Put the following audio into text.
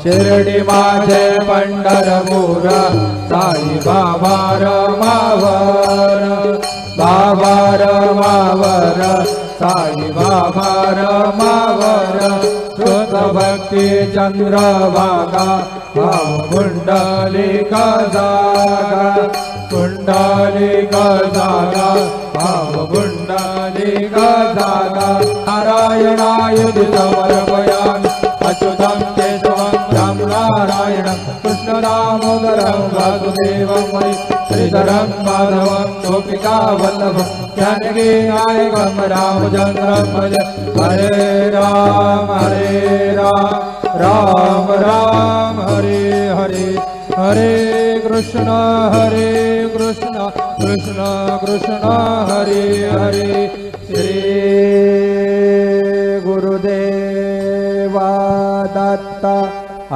शिर्डी माझे पंढरपूर साई बाबा रमावर बाबा रमावर साई बाबा रमावर श्रुत भक्ती चंद्रभागा भाव कुंडलिक जागा कुंडलिक जागा भाव कुंडलिक जागा नारायणायुधि समर्पयामि अच्युतं केशवं राम नारायणं कृष्ण दामोदरं वासुदेवं मयि श्रीधरं माधवं गोपिका वल्लभं जानकी नायकं रामचन्द्रं भज हरे राम राम राम हरे हरे हरे कृष्ण कृष्ण कृष्ण हरे हरे श्री गुरुदेवा दत्ता।